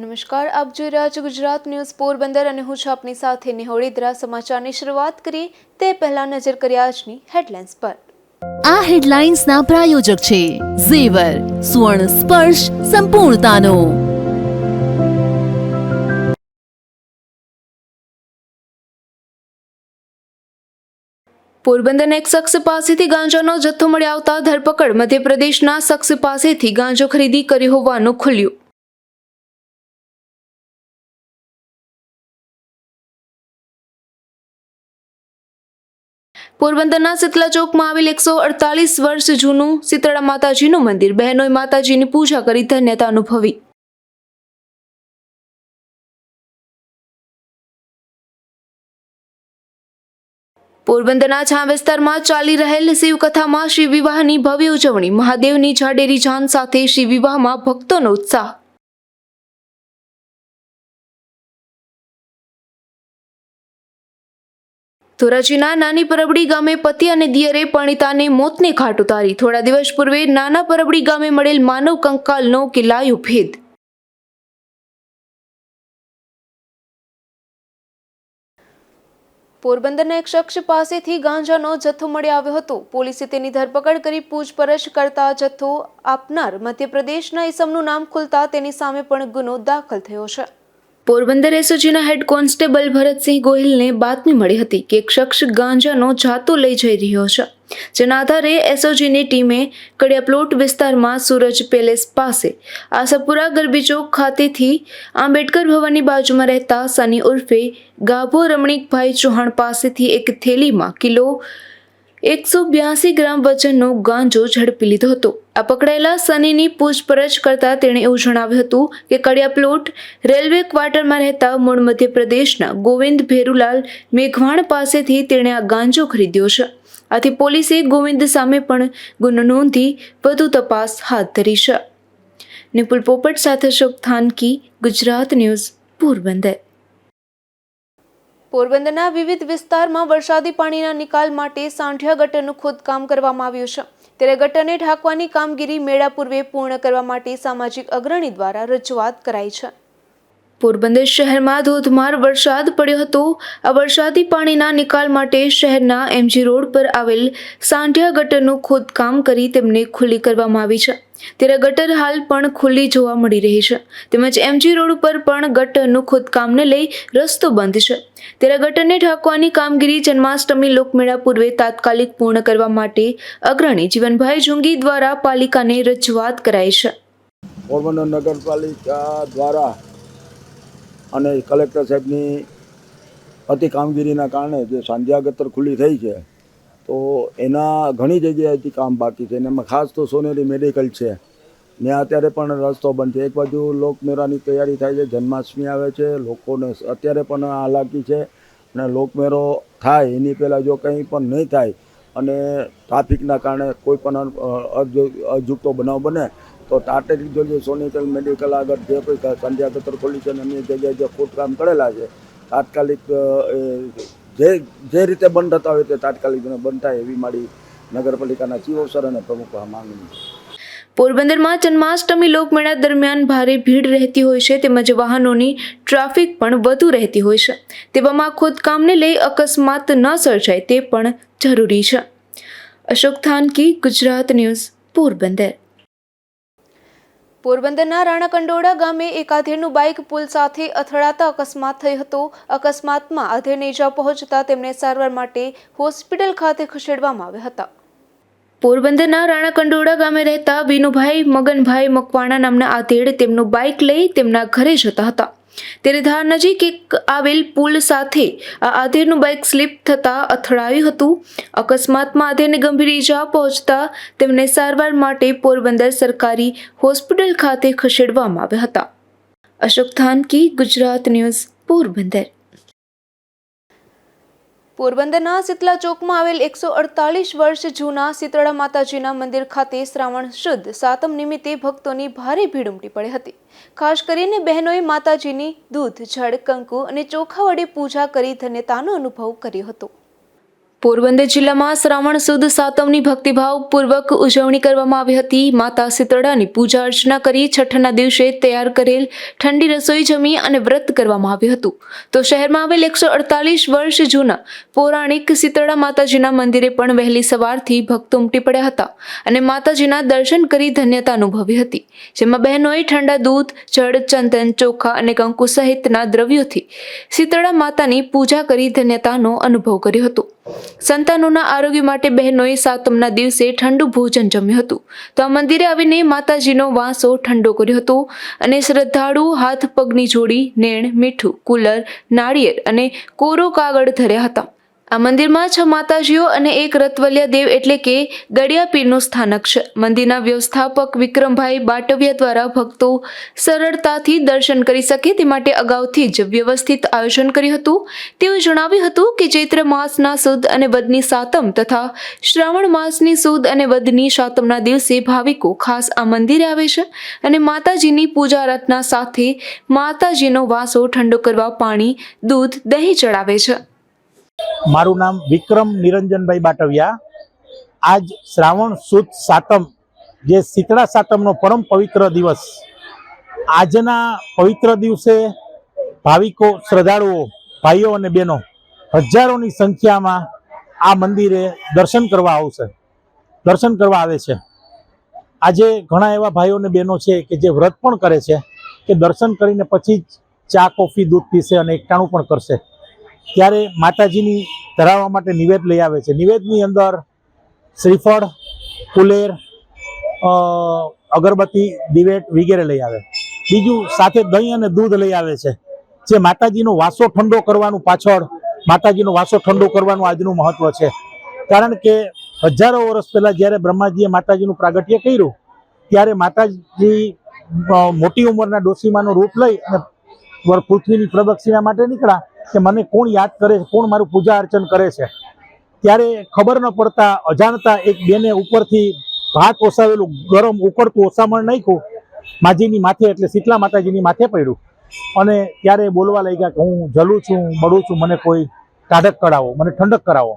નમસ્કાર, આપ જોઈ રહ્યા છો ગુજરાત ન્યૂઝ પોરબંદર અને હું છું આપની સાથે નિહોળીદરા. સમાચારની શરૂઆત કરીએ તે પહેલા નજર કરીએ આજની હેડલાઇન્સ પર. આ હેડલાઇન્સના પ્રાયોજક છે ઝેવર, સુવર્ણ સ્પર્શ સંપૂર્ણતાનો. પોરબંદરના એક શખ્સ પાસેથી ગાંજાનો જથ્થો મળી આવતા ધરપકડ. મધ્યપ્રદેશના શખ્સ પાસેથી ગાંજો ખરીદી કરી હોવાનું ખુલ્યું. પોરબંદરના શીતલા ચોકમાં આવેલ 148 વર્ષ જૂનું શીતળા માતાજીનું મંદિર. બહેનોએ માતાજીની પૂજા કરી ધન્યતા અનુભવી. પોરબંદરના છા વિસ્તારમાં ચાલી રહેલ શિવકથામાં શિવ વિવાહની ભવ્ય ઉજવણી. મહાદેવની જાડેરી જાન સાથે શિવ વિવાહમાં ભક્તોનો ઉત્સાહ. ધોરાજીના નાની પરબડી ગામે પતિ અને દિયરે પરણિતાને મોતને ઘાટ ઉતારી. થોડા દિવસ પૂર્વે નાના પરબડી ગામે મળેલ માનવ કંકાલનો કિલ્લાયો ભેદ. પોરબંદરના એક શખ્સ પાસેથી ગાંજાનો જથ્થો મળી આવ્યો હતો. પોલીસે તેની ધરપકડ કરી પૂછપરછ કરતા જથ્થો આપનાર મધ્યપ્રદેશના ઇસમનું નામ ખુલતા તેની સામે પણ ગુનો દાખલ થયો છે. પોરબંદર એસઓજીના હેડ કોન્સ્ટેબલ ભરતસિંહ ગોહિલને બાતમી મળી હતી કે એક શખ્સ ગાંજાનો જાતો લઈ જઈ રહ્યો છે. જેના આધારે એસઓજીની ટીમે કડિયા પ્લોટ વિસ્તારમાં સૂરજ પેલેસ પાસે આશાપુરા ગરબી ચોક ખાતેથી આંબેડકર ભવનની બાજુમાં રહેતા સની ઉર્ફે ગાભો રમણીકભાઈ ચૌહાણ પાસેથી એક થેલીમાં કિલો 182 ગ્રામ વજનનો ગાંજો ઝડપી લીધો હતો. આ પકડાયેલા સનીની પૂછપરછ કરતા તેણે એવું જણાવ્યું હતું કે કડિયા પ્લોટ રેલવે ક્વાર્ટરમાં રહેતા મૂળ મધ્યપ્રદેશના ગોવિંદ ભેરુલાલ મેઘવાણ પાસેથી તેણે આ ગાંજો ખરીદ્યો છે. આથી પોલીસે ગોવિંદ સામે પણ ગુનો નોંધી વધુ તપાસ હાથ ધરી છે. નિપુલ પોપટ સાથે અશોક થાનકી, ગુજરાત ન્યૂઝ, પોરબંદર. પોરબંદરના વિવિધ વિસ્તારમાં વરસાદી પાણીના નિકાલ માટે સાંઠિયા ગટરનું ખોદકામ કરવામાં આવ્યું છે. ત્યારે ગટરને ઢાંકવાની કામગીરી મેળા પૂર્વે પૂર્ણ કરવા માટે સામાજિક અગ્રણી દ્વારા રજૂઆત કરાઈ છે. પોરબંદર શહેરમાં ધોધમાર વરસાદ પડ્યો હતો. આ વરસાદી પાણીના નિકાલ માટે શહેરના એમજી રોડ પર આવેલ સાંઠિયા ગટરનું ખોદકામ કરી તેમને ખુલ્લી કરવામાં આવી છે. ત્યારે ગટર હાલ પણ ખુલ્લી જોવા મળી રહી છે. તેમજ એમજી રોડ ઉપર પણ ગટરનું ખોદકામને લઈ રસ્તો બંધ છે. ત્યારે ગટરને ઢાંકવાની કામગીરી જન્માષ્ટમી લોકમેળા પૂર્વે તાત્કાલિક પૂર્ણ કરવા માટે અગ્રણી જીવનભાઈ જુંગી દ્વારા પાલિકાને રજૂઆત કરાઈ છે. પોરબંદર નગરપાલિકા દ્વારા અને કલેક્ટર સાહેબની અતિ કામગીરીના કારણે જે સાંધિયા ગટર ખુલ્લી થઈ છે તો એના ઘણી જગ્યાએથી કામ બાકી છે. અને એમાં ખાસ તો સોનેરી મેડિકલ છે, ત્યાં અત્યારે પણ રસ્તો બંધ છે. એક બાજુ લોકમેળાની તૈયારી થાય છે, જન્માષ્ટમી આવે છે, લોકોને અત્યારે પણ હાલાકી છે. અને લોકમેળો થાય એની પહેલાં જો કંઈ પણ નહીં થાય અને ટ્રાફિકના કારણે કોઈ પણ અજુગતો બનાવ બને તો તાત્કાલિક જો સોનેરી મેડિકલ આગળ જે કોઈ સંધ્યા ગટર ખોલી છે અને અન્ય જગ્યાએ જે ખોદકામ કરેલા છે તાત્કાલિક જે રીતે બંધ થતા હોય તે તાત્કાલિક બંધ થાય એવી મારી નગરપાલિકાના ચીફ ઓફિસર અને પ્રમુખ માંગણી છે. પોરબંદરમાં જન્માષ્ટમી લોકમેળા દરમિયાન ભારે ભીડ રહેતી હોય છે તેમજ વાહનોની ટ્રાફિક પણ વધુ રહેતી હોય છે. તેવામાં ખોદકામને લઈ અકસ્માત ન સર્જાય તે પણ જરૂરી છે. અશોક થાનકી, ગુજરાત ન્યૂઝ, પોરબંદર. પોરબંદરના રાણાકંડોળા ગામે એક આધેડનું બાઇક પુલ સાથે અથડાતા અકસ્માત થયો હતો. અકસ્માતમાં આધેડને ઈજા પહોંચતા તેમને સારવાર માટે હોસ્પિટલ ખાતે ખસેડવામાં આવ્યા હતા. પોરબંદરના રાણાકંડોળા ગામે રહેતા વિનુભાઈ મગનભાઈ મકવાણા નામના આધેડ તેમનું બાઇક લઈ તેમના ઘરે જતા હતા. ત્યારે ધાર નજીક એક આવેલ પુલ સાથે આ આધેડનું બાઇક સ્લીપ થતા અથડાયું હતું. અકસ્માતમાં આધેડને ગંભીર ઈજા પહોંચતા તેમને સારવાર માટે પોરબંદર સરકારી હોસ્પિટલ ખાતે ખસેડવામાં આવ્યા હતા. અશોક થાનકી, ગુજરાત ન્યૂઝ, પોરબંદર. પોરબંદરના શીતલા ચોકમાં આવેલ 148 વર્ષ જૂના શીતળા માતાજીના મંદિર ખાતે શ્રાવણ શુદ્ધ સાતમ નિમિત્તે ભક્તોની ભારે ભીડ ઉમટી પડી હતી. ખાસ કરીને બહેનોએ માતાજીની દૂધ, જળ, કંકુ અને ચોખા વડે પૂજા કરી ધન્યતાનો અનુભવ કર્યો હતો. પોરબંદર જિલ્લામાં શ્રાવણ સુદ સાતમની ભક્તિભાવપૂર્વક ઉજવણી કરવામાં આવી હતી. માતા શીતળાની પૂજા અર્ચના કરી છઠ્ઠના દિવસે તૈયાર કરેલ ઠંડી રસોઈ જમી અને વ્રત કરવામાં આવ્યું હતું. તો શહેરમાં આવેલ 148 વર્ષ જૂના પૌરાણિક શીતળા માતાજીના મંદિરે પણ વહેલી સવારથી ભક્તો ઉમટી પડ્યા હતા અને માતાજીના દર્શન કરી ધન્યતા અનુભવી હતી. જેમાં બહેનોએ ઠંડા દૂધ, જળ, ચંદન, ચોખા અને કંકુ સહિતના દ્રવ્યોથી શીતળા માતાની પૂજા કરી ધન્યતાનો અનુભવ કર્યો હતો. સંતાનોના આરોગ્ય માટે બહેનોએ સાતમના દિવસે ઠંડુ ભોજન જમ્યું હતું. તો આ મંદિરે આવીને માતાજીનો વાંસો ઠંડો કર્યો હતો અને શ્રદ્ધાળુ હાથ પગની જોડી, નેણ, મીઠું, કુલર, નાળિયેર અને કોરો કાગળ ધર્યા હતા. આ મંદિરમાં 6 માતાજીઓ અને એક રતવલિયા દેવ એટલે કે ગળિયા પીરનું સ્થાનક છે. મંદિરના વ્યવસ્થાપક વિક્રમભાઈ બાટવિયા દ્વારા ભક્તો સરળતાથી દર્શન કરી શકે તે માટે અગાઉથી જ વ્યવસ્થિત આયોજન કર્યું હતું. તેઓએ જણાવ્યું હતું કે ચૈત્ર માસના સુદ અને વદની સાતમ તથા શ્રાવણ માસની સુદ અને વદની સાતમના દિવસે ભાવિકો ખાસ આ મંદિરે આવે છે અને માતાજીની પૂજા આરાધના સાથે માતાજીનો વાંસો ઠંડો કરવા પાણી, દૂધ, દહીં ચડાવે છે. મારું નામ વિક્રમ નિરંજનભાઈ બાટવિયા. આજ શ્રાવણ સુદ સાતમ, જે શીતળા સાતમનો પરમ પવિત્ર દિવસ, આજના પવિત્ર દિવસે ભાવિકો, શ્રદ્ધાળુઓ, ભાઈઓ અને બહેનો હજારોની સંખ્યામાં આ મંદિરે દર્શન કરવા આવે છે. આજે ઘણા એવા ભાઈઓ અને બહેનો છે કે જે વ્રત પણ કરે છે કે દર્શન કરીને પછી જ ચા, કોફી, દૂધ પીશે અને એકટાણું પણ કરશે. ત્યારે માતાજીની ધરાવવા માટે નિવેદ લઈ આવે છે. નિવેદની અંદર શ્રીફળ, કુલેર, અગરબત્તી, દિવેટ વગેરે લઈ આવે. બીજું સાથે દહીં અને દૂધ લઈ આવે છે. જે માતાજીનો વાસો ઠંડો કરવાનું પાછળ માતાજીનો વાસો ઠંડો કરવાનું આજનું મહત્વ છે. કારણ કે હજારો વર્ષ પહેલા જ્યારે બ્રહ્માજીએ માતાજીનું પ્રાગટ્ય કર્યું ત્યારે માતાજી મોટી ઉંમરના ડોશીમાનું રૂપ લઈ અને પૃથ્વીની પ્રદક્ષિણા માટે નીકળ્યા કે મને કોણ યાદ કરે છે, કોણ મારું પૂજા અર્ચન કરે છે. ત્યારે ખબર ન પડતા અજાણતા એક બેને ઉપરથી ભાત ઓસાવેલું ગરમ ઉકળતું ઓસામણ નાખ્યું માજીની માથે, એટલે શીતળા માતાજીની માથે પડ્યું અને ત્યારે બોલવા લાગ્યા કે હું જલું છું, બળું છું, મને કોઈ ટાઢક કરાવો, મને ઠંડક કરાવો.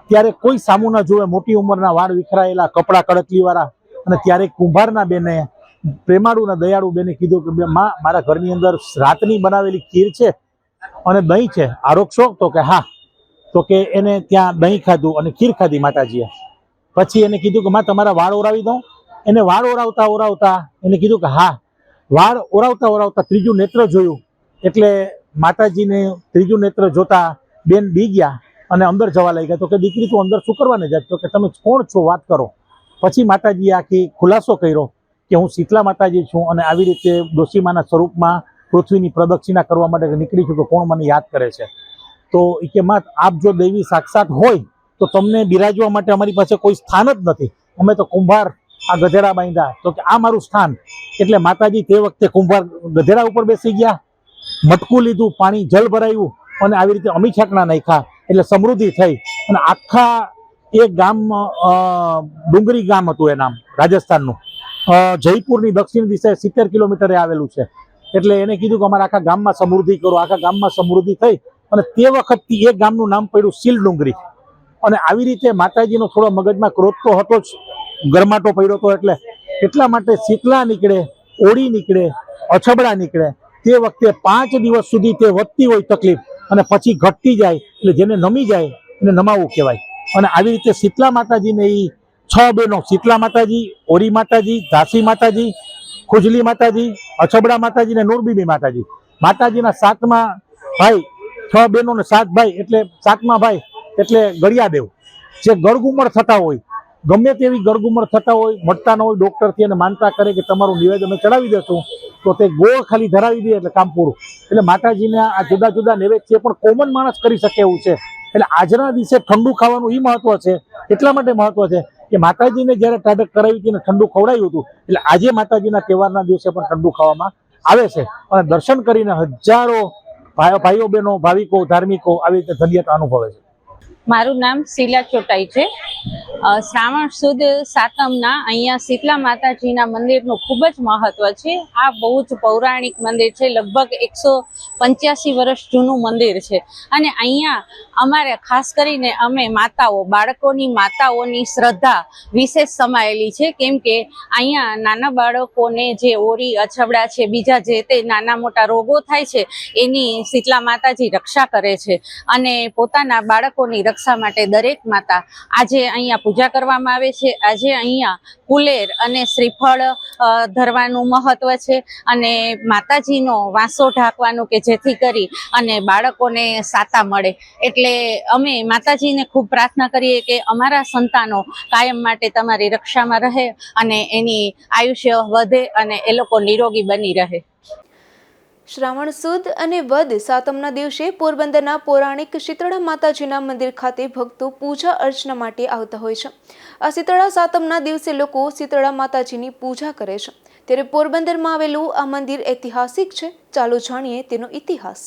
ત્યારે કોઈ સામું ના જોવે, મોટી ઉંમરના વાળ વિખરાયેલા, કપડાં કડકલીવાળા, અને ત્યારે કુંભારના બેને, પ્રેમાળુના દયાળુ બેને કીધું કે માં, મારા ઘરની અંદર રાતની બનાવેલી ખીર છે અને દહીં છે, આરોગશો? તો કે હા. તો કે એને ત્યાં દહીં ખાધું અને ખીર ખાધી માતાજીએ. પછી એને કીધું કે માં, તમારા વાળ ઓરાવી દઉં? એને વાળ ઓરાવતા એને કીધું કે હા. વાળ ઓરાવતા ત્રીજું નેત્ર જોયું એટલે માતાજીને ત્રીજું નેત્ર જોતા બેન બી ગયા અને અંદર જવા લાગ્યા. તો કે દીકરી, તું અંદર શું કરવાને જાય? તો કે તમે કોણ છો, વાત કરો. પછી માતાજીએ આખી ખુલાસો કર્યો કે હું શીતળા માતાજી છું અને આવી રીતે ડોશીમાના સ્વરૂપમાં પૃથ્વીની પ્રદક્ષિણા કરવા માટે નીકળી છું, તો કોણ મને યાદ કરે છે? તો એ કે માં, આપ જો દેવી સાક્ષાત હોય તો તમને બિરાજવા માટે અમારી પાસે કોઈ સ્થાન જ નથી. અમે તો કુંભાર આ ગધેડા બાંધ્યા. તો કે આ મારું સ્થાન. એટલે માતાજી તે વખતે કુંભાર ગધેડા ઉપર બેસી ગયા, મટકું લીધું, પાણી જલ ભરાયું અને આવી રીતે અમી છાંટણા નાખ્યા એટલે સમૃદ્ધિ થઈ. અને આખા એક ગામ, ડુંગરી ગામ હતું એ નામ, રાજસ્થાનનું, જયપુરની દક્ષિણ દિશાએ 70 કિલોમીટરે આવેલું છે. એટલે એને કીધું કે અમારા આખા ગામમાં સમૃદ્ધિ કરો. આખા ગામમાં સમૃદ્ધિ થઈ અને તે વખતથી એ ગામનું નામ પડ્યું શીલ ડુંગરી. અને આવી રીતે માતાજીનો થોડો મગજમાં ક્રોધ તો હતો જ, ગરમાટો પડ્યો હતો. એટલે એટલા માટે શીતળા નીકળે, ઓળી નીકળે, અછબડા નીકળે, તે વખતે 5 દિવસ સુધી તે વધતી હોય તકલીફ અને પછી ઘટતી જાય, એટલે જેને નમી જાય એને નમાવું કહેવાય. અને આવી રીતે શીતળા માતાજીને એ 6 બહેનો, શીતળા માતાજી, ઓરી માતાજી, ધાસી માતાજી, ખુજલી માતાજી, અછબડા માતાજી ને નૂરબીબી માતાજી, માતાજીના 7મા ભાઈ, 6 બહેનો ને 7 ભાઈ, એટલે 7મા ભાઈ એટલે ગળિયાદેવ. જે ગળગુમર થતા હોય, ગમે તેવી ગળગુમર થતા હોય, મટતા ન હોય, ડોક્ટરથી એને માનતા કરે કે તમારું નિવેદન અમે ચડાવી દેશું, તો તે ગોળ ખાલી ધરાવી દે એટલે કામ પૂરું. એટલે માતાજીને આ જુદા જુદા નૈવેદ્ય પણ કોમન માણસ કરી શકે એવું છે. એટલે આજના દિવસે ઠંડુ ખાવાનું એ મહત્વ છે. એટલા માટે મહત્વ છે કે માતાજીને જ્યારે ટાઢક કરાવી હતી અને ઠંડુ ખવડાવ્યું હતું, એટલે આજે માતાજીના તહેવારના દિવસે પણ ઠંડુ ખાવામાં આવે છે. અને દર્શન કરીને હજારો ભાઈઓ બહેનો, ભાવિકો, ધાર્મિકો આવી રીતે ધન્યતા અનુભવે છે. મારું નામ શીલા ચોટાઈ છે. શ્રાવણ સુદ સાતમના અહીંયા શીતલા માતાજીના મંદિરનું ખૂબ જ મહત્વ છે. આ બહુ જ પૌરાણિક મંદિર છે. લગભગ 185 વર્ષ જૂનું મંદિર છે. અને અહીંયા અમારે ખાસ કરીને અમે બાળકોની માતાઓની શ્રદ્ધા વિશેષ સમાયેલી છે. કેમ કે અહીંયા નાના બાળકોને જે ઓરી અછબડા છે, બીજા જે તે નાના મોટા રોગો થાય છે, એની શીતલા માતાજી રક્ષા કરે છે. અને પોતાના બાળકોની રક્ષા માટે દરેક માતા આજે અહીંયા પૂજા કરવામાં આવે છે. આજે અહીંયા કુલેર અને શ્રીફળ ધરવાનું મહત્વ છે અને માતાજીનો વાંસો ઢાંકવાનું કે જેથી કરી અને બાળકોને સાતા મળે. એટલે અમે માતાજીને ખૂબ પ્રાર્થના કરીએ કે અમારા સંતાનો કાયમ માટે તમારી રક્ષામાં રહે અને એની આયુષ્ય વધે અને એ લોકો નિરોગી બની રહે. શ્રાવણ સુદ અને વદ સાતમના દિવસે પોરબંદરના પૌરાણિક શીતળા માતાજીના મંદિર ખાતે ભક્તો પૂજા અર્ચના માટે આવતા હોય છે. આ શીતળા સાતમના દિવસે લોકો શીતળા માતાજીની પૂજા કરે છે. ત્યારે પોરબંદરમાં આવેલું આ મંદિર ઐતિહાસિક છે. ચાલો જાણીએ તેનો ઇતિહાસ.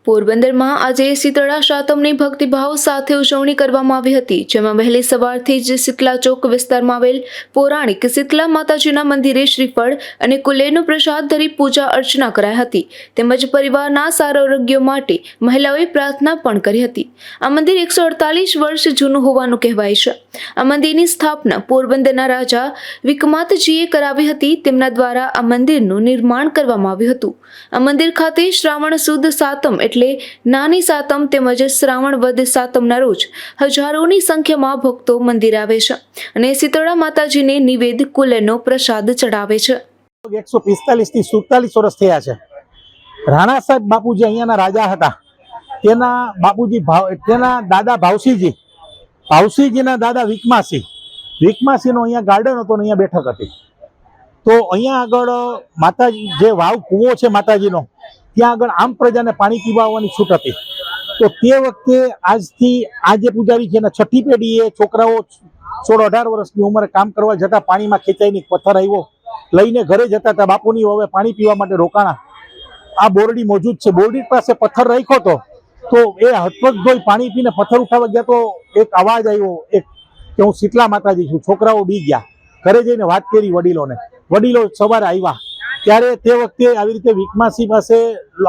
પોરબંદરમાં આજે શીતળા સાતમની ભક્તિભાવ સાથે ઉજવણી કરવામાં આવી હતી, જેમાં વહેલી સવારથી જ શીતલા ચોક વિસ્તારમાં આવેલ પૌરાણિક શીતલા માતાજીના મંદિરે શ્રીફળ અને કુલેરનો પ્રસાદ ધરી પૂજા અર્ચના કરાઈ હતી. તેમજ પરિવારના સારા આરોગ્ય માટે મહિલાઓએ પ્રાર્થના પણ કરી હતી. આ મંદિર 148 વર્ષ જૂનું હોવાનું કહેવાય છે. આ મંદિરની સ્થાપના પોરબંદરના રાજા વિક્રમાદજીએ કરાવી હતી. તેમના દ્વારા આ મંદિરનું નિર્માણ કરવામાં આવ્યું હતું. આ મંદિર ખાતે શ્રાવણ સુદ સાતમ એટલે નાની સાતમ તેમજ શ્રાવણ વદ સાતમના રોજ હજારોની સંખ્યામાં ભક્તો મંદિર આવે છે અને શીતળા માતાજીને નિવેદ કુલેરનો પ્રસાદ ચડાવે છે. 145 થી 47 વર્ષ થયા છે. રાણા સાહેબ બાપુજી અહીંયાના રાજા હતા. તેના દાદા ભાવસીજીના દાદા વિકમાસીનો અહીંયા ગાર્ડન હતો ને અહીંયા બેઠક હતી. તો અહીંયા આગળ માતાજી જે વાવ કૂવો છે માતાજીનો, ત્યાં આગળ આમ પ્રજાને પાણી પીવાની છૂટ હતી. તો તે વખતે આજથી આ જે પૂજારી છે એના છઠ્ઠી પેઢીએ છોકરાઓ 16-18 વર્ષની ઉંમરે કામ કરવા જતા પાણીમાં ખેંચાઈને પથ્થર આવ્યો લઈને ઘરે જતા હતા. બાપુની હવે પાણી પીવા માટે રોકાણા. આ બોરડી મોજૂદ છે. બોરડી પાસે પથ્થર રાખ્યો હતો. તો એ હટપગ ધોઈ પાણી પીને પથ્થર ઉઠાવવા ગયા તો એક અવાજ આવ્યો કે હું શીતલા માતાજી છું. છોકરાઓ બી ગયા. ઘરે જઈને વાત કરી વડીલો સવારે આવ્યા ત્યારે તે વખતે આવી રીતે વિકમાસી પાસે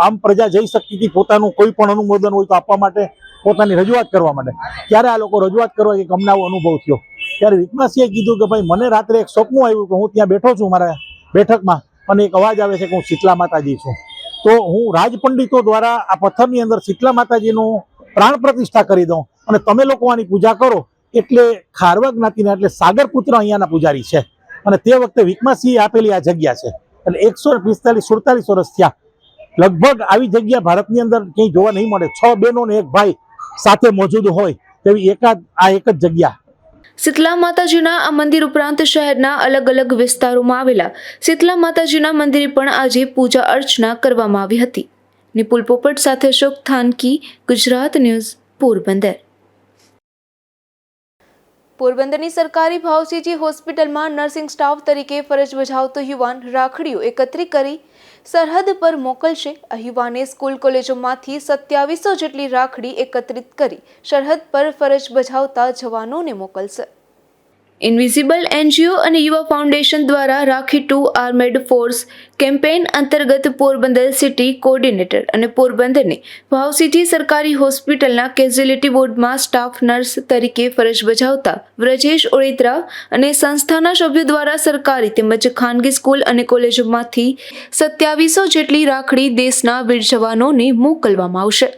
આમ પ્રજા જઈ શકતી હતી પોતાનું કોઈ પણ અનુમોદન હોય તો આપવા માટે, પોતાની રજૂઆત કરવા માટે. ત્યારે આ લોકો રજૂઆત કરવા કે અમને આવો અનુભવ થયો. ત્યારે વિકમાસીએ કીધું કે ભાઈ મને રાત્રે એક સપનું આવ્યું કે હું ત્યાં બેઠો છું મારા બેઠકમાં અને એક અવાજ આવે છે કે હું શીતલા માતાજી છું. તો હું રાજપંડિતો દ્વારા આ પથ્થરની અંદર શીતલા માતાજીનું પ્રાણ પ્રતિષ્ઠા કરી દઉં અને તમે લોકો આની પૂજા કરો. એટલે ખારવા જ્ઞાતિના એટલે સાગરપુત્ર અહીંયાના પૂજારી છે અને તે વખતે વિકમાસીએ આપેલી આ જગ્યા છે. એટલે 145-47 વર્ષ થયા. લગભગ આવી જગ્યા ભારતની અંદર ક્યાંય જોવા નહીં મળે. 6 બહેનો ને 1 ભાઈ સાથે મોજૂદ હોય તેવી એક જ જગ્યા. શીતલા માતાજીના આ મંદિર ઉપરાંત શહેરના અલગ અલગ વિસ્તારોમાં આવેલા શીતલા માતાજીના મંદિરે પણ આજે પૂજા અર્ચના કરવામાં આવી હતી. નિપુલ પોપટ સાથે અશોક થાનકી, ગુજરાત ન્યૂઝ, પોરબંદર. પોરબંદરની સરકારી ભાવસીજી હોસ્પિટલમાં નર્સિંગ સ્ટાફ તરીકે ફરજ બજાવતો યુવાન રાખડીઓ એકત્રિત કરી સરહદ પર મોકલશે. આ યુવાને સ્કૂલ કોલેજોમાંથી 2700 જેટલી રાખડી એકત્રિત કરી સરહદ પર ફરજ બજાવતા જવાનોને મોકલશે. ઇનવિઝિબલ એનજીઓ અને યુવા ફાઉન્ડેશન દ્વારા રાખી ટુ આર્મેડ ફોર્સ કેમ્પેઇન અંતર્ગત પોરબંદર સિટી કોર્ડિનેટર અને પોરબંદરની ભાવસીજી સરકારી હોસ્પિટલના કેઝ્યુઅલિટી વોર્ડમાં સ્ટાફ નર્સ તરીકે ફરજ બજાવતા વ્રજેશ ઓળેદરા અને સંસ્થાના સભ્યો દ્વારા સરકારી તેમજ ખાનગી સ્કૂલ અને કોલેજોમાંથી 2700 જેટલી રાખડી દેશના વીર જવાનોને મોકલવામાં આવશે.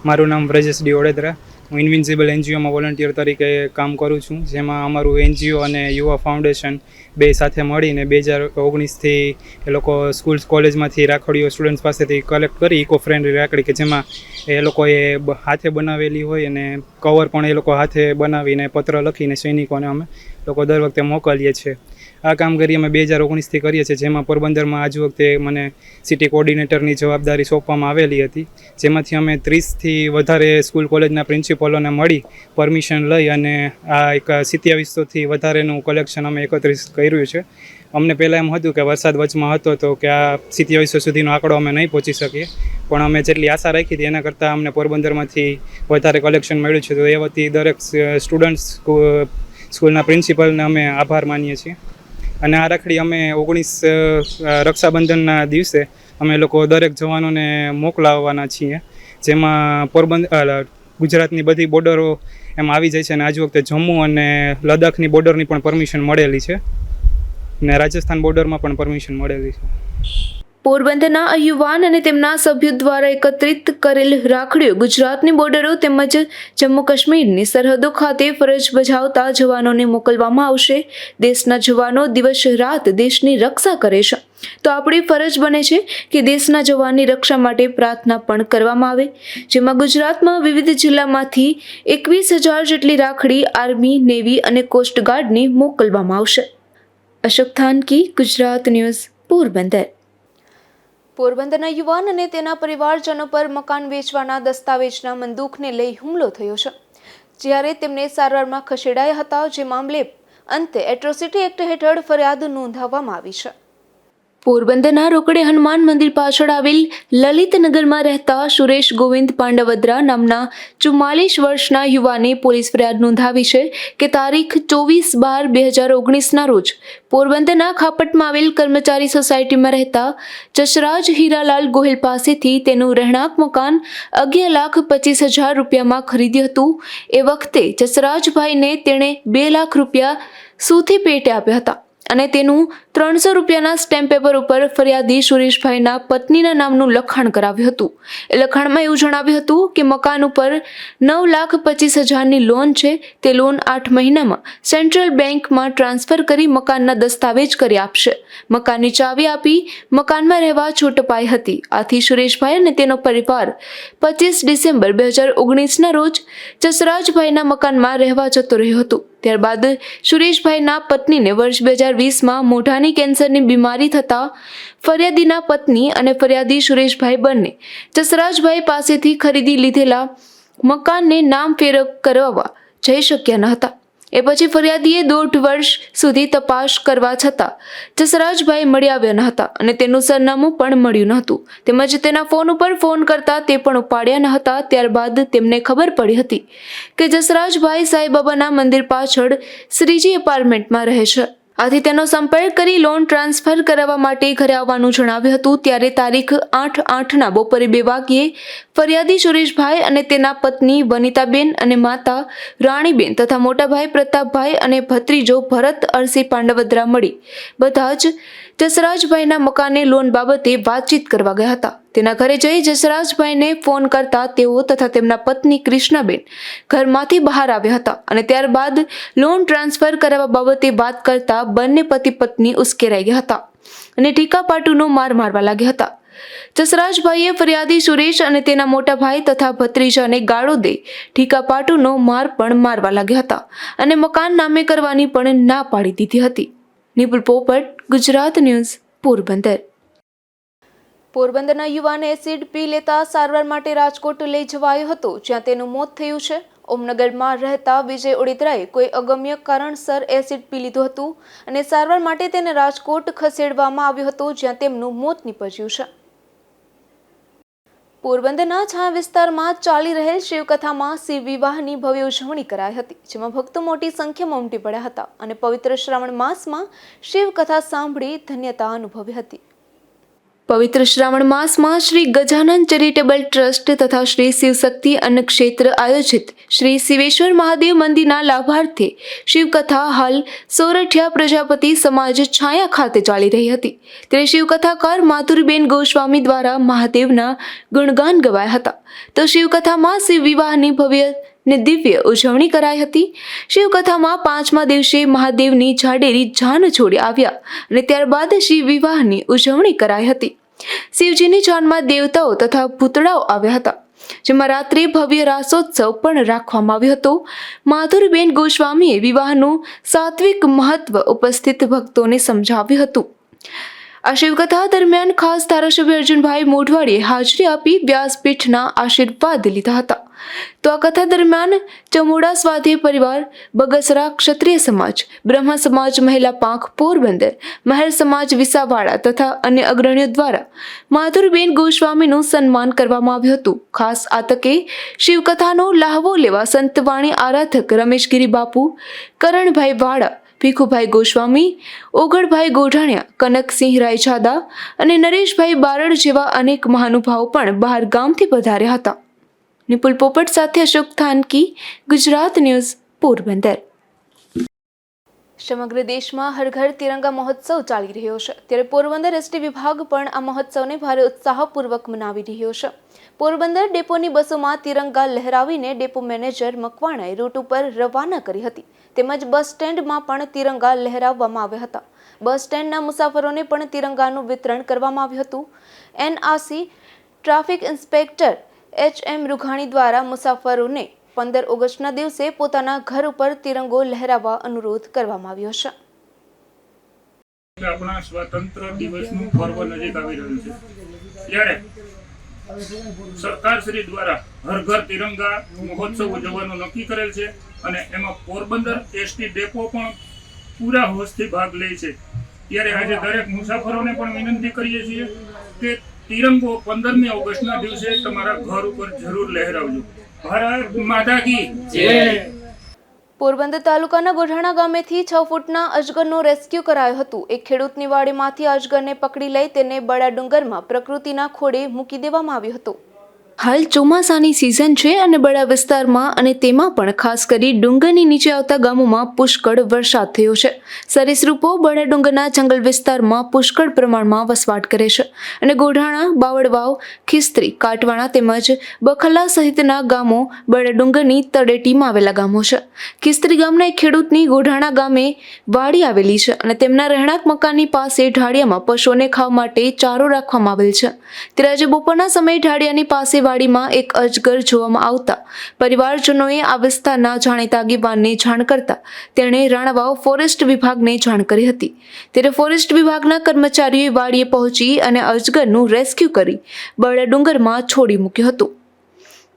મારું નામ વ્રજેશ ડી ઓળેદરા. હું ઇન્વિન્સિબલ એનજીઓમાં વોલન્ટિયર તરીકે કામ કરું છું, જેમાં અમારું એનજીઓ અને યુવા ફાઉન્ડેશન બે સાથે મળીને 2019થી એ લોકો સ્કૂલ કોલેજમાંથી રાખડીઓ સ્ટુડન્ટ્સ પાસેથી કલેક્ટ કરી ઇકો ફ્રેન્ડલી રાખડી, કે જેમાં એ લોકોએ હાથે બનાવેલી હોય અને કવર પણ એ લોકો હાથે બનાવીને પત્ર લખીને સૈનિકોને અમે લોકો દર વખતે મોકલીએ છીએ. આ કામગીરી અમે 2019થી કરીએ છીએ, જેમાં પોરબંદરમાં આજ વખતે મને સિટી કોર્ડિનેટરની જવાબદારી સોંપવામાં આવેલી હતી, જેમાંથી અમે 30થી વધારે સ્કૂલ કોલેજના પ્રિન્સિપલોને મળી પરમિશન લઈ અને આ એક 2700થી વધારેનું કલેક્શન અમે એકત્રિત કર્યું છે. અમને પહેલાં એમ હતું કે વરસાદ વચમાં હતો તો કે આ 2700 સુધીનો આંકડો અમે નહીં પહોંચી શકીએ, પણ અમે જેટલી આશા રાખી હતી એના કરતાં અમને પોરબંદરમાંથી વધારે કલેક્શન મળ્યું છે. તો એ વતી દરેક સ્ટુડન્ટ્સ સ્કૂલના પ્રિન્સિપલને અમે આભાર માનીએ છીએ. અને આ રાખડી અમે 19 રક્ષાબંધનના દિવસે અમે લોકો દરેક જવાનોને મોકલાવવાના છીએ, જેમાં ગુજરાતની બધી બોર્ડરો એમ આવી જાય છે. અને આજ વખતે જમ્મુ અને લદ્દાખની બોર્ડરની પણ પરમિશન મળેલી છે ને રાજસ્થાન બોર્ડરમાં પણ પરમિશન મળેલી છે. પોરબંદરના યુવાન અને તેમના સભ્યો દ્વારા એકત્રિત કરેલ રાખડીઓ ગુજરાતની બોર્ડરો તેમજ જમ્મુ કાશ્મીરની સરહદો ખાતે ફરજ બજાવતા જવાનોને મોકલવામાં આવશે. દેશના જવાનો દિવસ રાત દેશની રક્ષા કરે છે, તો આપણી ફરજ બને છે કે દેશના જવાનની રક્ષા માટે પ્રાર્થના પણ કરવામાં આવે, જેમાં ગુજરાતમાં વિવિધ જિલ્લામાંથી 21,000 જેટલી રાખડી આર્મી, નેવી અને કોસ્ટગાર્ડને મોકલવામાં આવશે. અશોક થાનકી, ગુજરાત ન્યૂઝ, પોરબંદર. પોરબંદરના યુવાન અને તેના પરિવારજનો પર મકાન વેચવાના દસ્તાવેજના બંદૂકને લઈ હુમલો થયો છે, જ્યારે તેમને સારવારમાં ખસેડાયા હતા. જે મામલે અંતે એટ્રોસિટી એક્ટ હેઠળ ફરિયાદ નોંધાવવામાં આવી છે. પોરબંદરના રોકડે હનુમાન મંદિર પાછળ આવેલ લલિતનગરમાં રહેતા સુરેશ ગોવિંદ પાંડવદ્રા નામના 44 વર્ષના યુવાને પોલીસ ફરિયાદ નોંધાવી છે કે તારીખ 24/12/2019ના રોજ પોરબંદરના ખાપટમાં આવેલ કર્મચારી સોસાયટીમાં રહેતા જસરાજ હીરાલાલ ગોહિલ પાસેથી તેનું રહેણાંક મકાન 11,25,000 રૂપિયામાં ખરીદ્યું હતું. એ વખતે જસરાજભાઈને તેણે 2 લાખ રૂપિયા સૂથી પેટે આપ્યા હતા અને તેનું 300 રૂપિયાના સ્ટેમ્પ પેપર ઉપર ફરિયાદી સુરેશભાઈના પત્નીના નામનું લખાણ કરાવ્યું હતું. એ લખાણમાં એવું જણાવ્યું હતું કે મકાન ઉપર 9,25,000ની લોન છે, તે લોન 8 મહિનામાં સેન્ટ્રલ બેંકમાં ટ્રાન્સફર કરી મકાનના દસ્તાવેજ કરી આપશે. મકાનની ચાવી આપી મકાનમાં રહેવા છૂટ પાઈ હતી. આથી સુરેશભાઈ અને તેનો પરિવાર 25 ડિસેમ્બર 2019ના રોજ જસરાજભાઈના મકાનમાં રહેવા જતો રહ્યો હતો. ત્યારબાદ સુરેશભાઈના પત્નીને વર્ષ 2020માં મોઢાની કેન્સરની બીમારી થતાં ફરિયાદીના પત્ની અને ફરિયાદી સુરેશભાઈ બંને જસરાજભાઈ પાસેથી ખરીદી લીધેલા મકાનને નામફેર કરાવવા જઈ શક્યા ન હતા. એ પછી ફરિયાદીએ 1.5 વર્ષ સુધી તપાસ કરવા છતાં જસરાજભાઈ મળી આવ્યા ન હતા અને તેનું સરનામું પણ મળ્યું ન હતું, તેમજ તેના ફોન ઉપર ફોન કરતા તે પણ ઉપાડ્યા ન હતા. ત્યારબાદ તેમને ખબર પડી હતી કે જસરાજભાઈ સાંઈબાબાના મંદિર પાછળ શ્રીજી એપાર્ટમેન્ટમાં રહે છે. આથી તેનો સંપર્ક કરી લોન ટ્રાન્સફર કરાવવા માટે ઘરે આવવાનું જણાવ્યું હતું. ત્યારે તારીખ 8/8ના બપોરે 2 વાગ્યે ફરિયાદી સુરેશભાઈ અને તેના પત્ની વનિતાબેન અને માતા રાણીબેન તથા મોટાભાઈ પ્રતાપભાઈ અને ભત્રીજો ભરત અરસી પાંડવદ્રા મળી બધા જ જસરાજભાઈના મકાને લોન બાબતે વાતચીત કરવા ગયા હતા. તેના ઘરે જઈ જસરાજભાઈને ફોન કરતા તેઓ તથા તેમના પત્ની કૃષ્ણાબેન ઘરમાંથી બહાર આવ્યા હતા અને ત્યારબાદ લોન ટ્રાન્સફર કરાવવા બાબતે વાત કરતા બંને પતિ પત્ની ઉશ્કેરાઈ ગયા હતા અને ટીકાપાટુનો માર મારવા લાગ્યા હતા. જસરાજભાઈએ ફરિયાદી સુરેશ અને તેના મોટા ભાઈ તથા ભત્રીજાને ગાળો દે ટીકાપાટુનો માર પણ મારવા લાગ્યા હતા અને મકાન નામે કરવાની પણ ના પાડી દીધી હતી. નિપુલ પોપટ, ગુજરાત ન્યૂઝ, પોરબંદર. પોરબંદરના યુવાને એસિડ પી લેતા સારવાર માટે રાજકોટ લઈ જવાયો હતો, જ્યાં તેનું મોત થયું છે. ઓમનગરમાં રહેતા વિજય ઓડિત્રાએ કોઈ અગમ્ય કારણસર એસિડ પી લીધું હતું અને સારવાર માટે તેને રાજકોટ ખસેડવામાં આવ્યો હતો, જ્યાં તેમનું મોત નીપજ્યું છે. પોરબંદરના છાયા વિસ્તારમાં ચાલી રહેલ શિવકથામાં શિવ વિવાહની ભવ્ય ઉજવણી કરાઈ હતી, જેમાં ભક્તો મોટી સંખ્યામાં ઉમટી પડ્યા હતા અને પવિત્ર શ્રાવણ માસમાં શિવકથા સાંભળી ધન્યતા અનુભવી હતી. પવિત્ર શ્રાવણ માસમાં શ્રી ગજાનન ચેરિટેબલ ટ્રસ્ટ તથા શ્રી શિવશક્તિ અન્નક્ષેત્ર આયોજિત શ્રી શિવેશ્વર મહાદેવ મંદિરના લાભાર્થે શિવકથા હાલ સોરઠિયા પ્રજાપતિ સમાજ છાયા ખાતે ચાલી રહી હતી. ત્યારે શિવકથાકાર માધુરીબેન ગોસ્વામી દ્વારા મહાદેવના ગુણગાન ગવાયા હતા. તો શિવકથામાં શિવ વિવાહની ભવ્ય ને દિવ્ય ઉજવણી કરાઈ હતી. શિવકથામાં 5મા દિવસે મહાદેવની જાડેરી જાન છોડી આવ્યા અને ત્યારબાદ શિવ વિવાહની ઉજવણી કરાઈ હતી. શિવજીની જાનમાં દેવતાઓ તથા ભૂતળાઓ આવ્યા હતા, જેમાં રાત્રે ભવ્ય રાસોત્સવ પણ રાખવામાં આવ્યો હતો. માધુરીબેન ગોસ્વામીએ વિવાહનું સાત્વિક મહત્વ ઉપસ્થિત ભક્તોને સમજાવ્યું હતું. આ શિવકથા દરમિયાન ખાસ ધારાસભ્ય અર્જુનભાઈ મોઢવાડીએ હાજરી આપી વ્યાસપીઠના આશીર્વાદ લીધા હતા. તો આ કથા દરમિયાન ચમોડા સ્વાધ્યાય પરિવાર, બગસરા ક્ષત્રિય સમાજ, બ્રહ્મ સમાજ મહિલા પાંખ પોરબંદર, મહેર સમાજ વિસાવાડા તથા અન્ય અગ્રણીઓ દ્વારા માધુરીબેન ગોસ્વામીનું સન્માન કરવામાં આવ્યું હતું. ખાસ આ તકે શિવકથાનો લહાવો લેવા સંતવાણી આરાધક રમેશગીરી બાપુ, કરણભાઈ વાડા, ભીખુભાઈ ગોસ્વામી, ઓગળભાઈ ગોઢાણિયા, કનકસિંહ રાયજાદા અને નરેશભાઈ બારડ જેવા અનેક મહાનુભાવો પણ બહાર ગામથી પધાર્યા હતા. નિપુલ પોપટ સાથે અશોક થાનકી, ગુજરાત ન્યૂઝ, પોરબંદર. સમગ્ર દેશમાં હર ઘર તિરંગા મહોત્સવ ચાલી રહ્યો છે, ત્યારે પોરબંદર એસટી વિભાગ પણ આ મહોત્સવને ભારે ઉત્સાહપૂર્વક મનાવી રહ્યો છે. પોરબંદર ડેપોની બસોમાં તિરંગા લહેરાવીને ડેપો મેનેજર મકવાણાએ રૂટ ઉપર રવાના કરી હતી. તેમજ બસ સ્ટેન્ડમાં પણ તિરંગા લહેરાવવામાં આવ્યા હતા. બસ સ્ટેન્ડના મુસાફરોને પણ તિરંગાનું વિતરણ કરવામાં આવ્યું હતું. NRC traffic inspector H M. Rughani દ્વારા મુસાફરોને 15 ઓગસ્ટના દિવસે પોતાના ઘર ઉપર તિરંગો લહેરાવવા અનુરોધ કરવામાં આવ્યો છે. આપણા સ્વાતંત્ર્ય દિવસનું પર્વ નજીક આવી રહ્યું છે, ત્યારે સરકાર શ્રી દ્વારા હર ઘર તિરંગા મહોત્સવ ઉજવવાનું નક્કી કરેલ છે અને એમાં પોરબંદર એસટી ડેપો પણ પૂરા હોશથી ભાગ લે છે. ત્યારે આજે દરેક મુસાફરોને પણ વિનંતી કરીએ છીએ કે તિરંગો 15મી ઓગસ્ટના દિવસે તમારા ઘર ઉપર જરૂર લહેરાવજો. ભારત માતા કી જય. પોરબંદર તાલુકાના ગોઢાણા ગામેથી 6 ફૂટના અજગરનો રેસ્ક્યુ કરાયો હતું. એક ખેડૂતની વાડીમાંથી અજગરને પકડી લઈ તેને બડા ડુંગરમાં પ્રકૃતિના ખોળે મૂકી દેવામાં આવ્યો હતો. હાલ ચોમાસાની સિઝન છે અને બડા વિસ્તારમાં અને તેમાં પણ ખાસ કરી ડુંગરની નીચે આવતા ગામોમાં પુષ્કળ વરસાદ થયો છે. સરીસૃપો બડા ડુંગરના જંગલ વિસ્તારમાં પુષ્કળ પ્રમાણમાં વસવાટ કરે છે અને ગોઢાણા, બાવળવાવ, ખિસ્ત્રી, કાટવાણા તેમજ બખલા સહિતના ગામો બડા ડુંગરની તળેટીમાં આવેલા ગામો છે. ખિસ્ત્રી ગામના એક ખેડૂતની ગોઢાણા ગામે વાડી આવેલી છે અને તેમના રહેણાંક મકાનની પાસે ઢાળિયામાં પશુઓને ખાવા માટે ચારો રાખવામાં આવેલ છે. ત્યારે આજે બપોરના સમયે ઢાળિયાની પાસે વાડીમાં એક અજગર જોવામાં આવતા પરિવારજનોએ આ વિસ્તારના જાણીતા આગેવાનને જાણ કરતા તેણે રાણાવાવ ફોરેસ્ટ વિભાગને જાણ કરી હતી. ત્યારે ફોરેસ્ટ વિભાગના કર્મચારીઓએ વાડીએ પહોંચી અને અજગરનું રેસ્ક્યુ કરી બરડા ડુંગરમાં છોડી મૂક્યું હતું.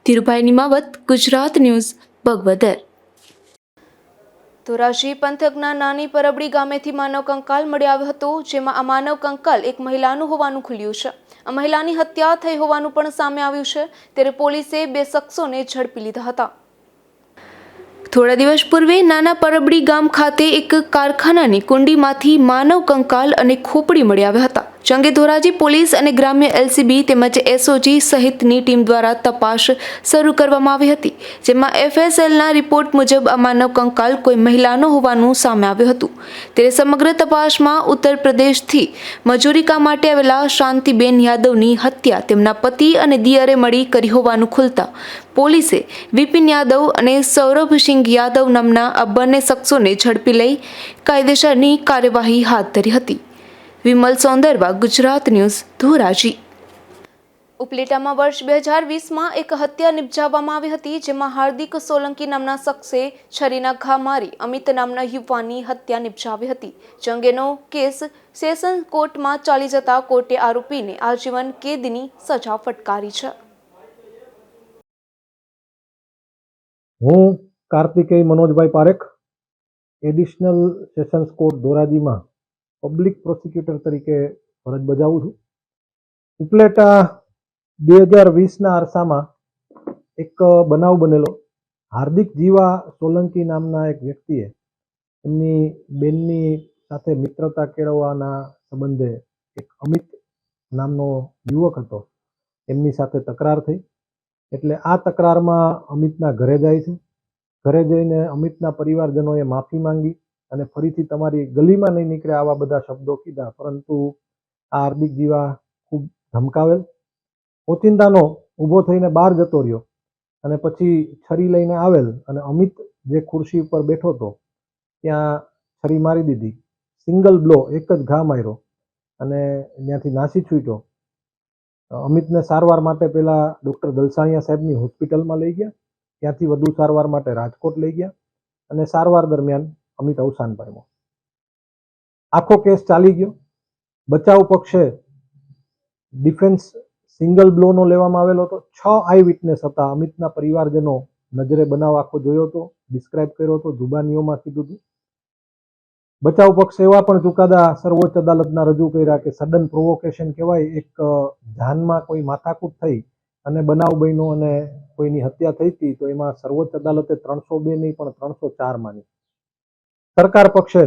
ધીરુભાઈ નિમાવત, ગુજરાત ન્યૂઝ, ભગવદર. ધોરાજી પંથકના નાની પરબડી ગામેથી માનવ કંકાલ મળી આવ્યો હતો, જેમાં આ માનવ કંકાલ એક મહિલાનું હોવાનું ખુલ્યું છે. આ મહિલાની હત્યા થઈ હોવાનું પણ સામે આવ્યું છે. ત્યારે પોલીસે 2 શખ્સોને ઝડપી લીધા હતા. થોડા દિવસ પૂર્વે નાના પરબડી ગામ ખાતે એક કારખાનાની કુંડીમાંથી માનવ કંકાલ અને ખોપડી મળી આવ્યા હતા. જે અંગે ધોરાજી પોલીસ અને ગ્રામ્ય એલસીબી તેમજ એસઓજી સહિતની ટીમ દ્વારા તપાસ શરૂ કરવામાં આવી હતી, જેમાં એફએસએલના રિપોર્ટ મુજબ આ માનવ કંકાલ કોઈ મહિલાનો હોવાનું સામે આવ્યું હતું. ત્યારે સમગ્ર તપાસમાં ઉત્તર પ્રદેશથી મજૂરી કામ માટે આવેલા શાંતિબેન યાદવની હત્યા તેમના પતિ અને દિયરે મળી કરી હોવાનું ખુલતા પોલીસે વિપિન યાદવ અને સૌરભસિંહ યાદવ નામના આ બંને શખ્સોને ઝડપી લઈ કાયદેસરની કાર્યવાહી હાથ ધરી હતી. વિમલ સોંદરવા, ગુજરાત ન્યૂઝ, ધોરાજી. ઉપલેટામાં વર્ષ 2020માં એક હત્યા નિપજાવવામાં આવી હતી, જેમાં હાર્દિક સોલંકી નામના શખ્સે છરીના ઘા મારી અમિત નામના યુવાનની હત્યા નિપજાવી હતી. જે અંગેનો કેસ સેશન કોર્ટમાં ચાલી જતા કોર્ટે આરોપીને આજીવન કેદની સજા ફટકારી છે. હું Kartikeya Manojbhai Parekh, additional sessions court ધોરાજીમાં પબ્લિક પ્રોસિક્યુટર તરીકે ફરજ બજાવું છું. ઉપલેટા 2020ના અરસામાં એક બનાવ બનેલો. હાર્દિક જીવા સોલંકી નામના એક વ્યક્તિએ એમની બેનની સાથે મિત્રતા કેળવવાના સંબંધે એક અમિત નામનો યુવક હતો, એમની સાથે તકરાર થઈ. એટલે આ તકરારમાં અમિતના ઘરે જાય છે. ઘરે જઈને અમિતના પરિવારજનોએ માફી માંગી અને ફરીથી તમારી ગલીમાં નહીં નીકળે આવા બધા શબ્દો કીધા, પરંતુ આ હાર્દિક જીવા ખૂબ ધમકાવેલ. ઓચિંતાનો ઊભો થઈને બહાર જતો રહ્યો અને પછી છરી લઈને આવેલ અને અમિત જે ખુરશી ઉપર બેઠો હતો ત્યાં છરી મારી દીધી. સિંગલ બ્લો, એક જ ઘા માર્યો અને ત્યાંથી નાસી છૂટ્યો. અમિતને સારવાર માટે પહેલાં ડૉક્ટર દલસાણિયા સાહેબની હોસ્પિટલમાં લઈ ગયા, ત્યાંથી વધુ સારવાર માટે રાજકોટ લઈ ગયા અને સારવાર દરમિયાન અમિત અવસાન પામ્યો. આખો કેસ ચાલી ગયો. બચાવ પક્ષે ડિફેન્સ સિંગલ બ્લોનો લેવામાં આવેલો હતો. 6 આઈ વિટનેસ હતા. અમિતના પરિવારજનો નજરે બનાવ આખો જોયો હતો, ડિસ્ક્રાઇબ કર્યો હતો, જુબાનીઓમાં કીધું હતું. બચાવ પક્ષ એવા પણ ચુકાદા સર્વોચ્ચ અદાલતના રજૂ કર્યા કે સડન પ્રોવોકેશન કહેવાય, એક જાનમાં કોઈ માથાકૂટ થઈ અને બનાવ બન્યો અને કોઈની હત્યા થઈ હતી, તો એમાં સર્વોચ્ચ અદાલતે 302 નહીં પણ 304 માની. સરકાર પક્ષે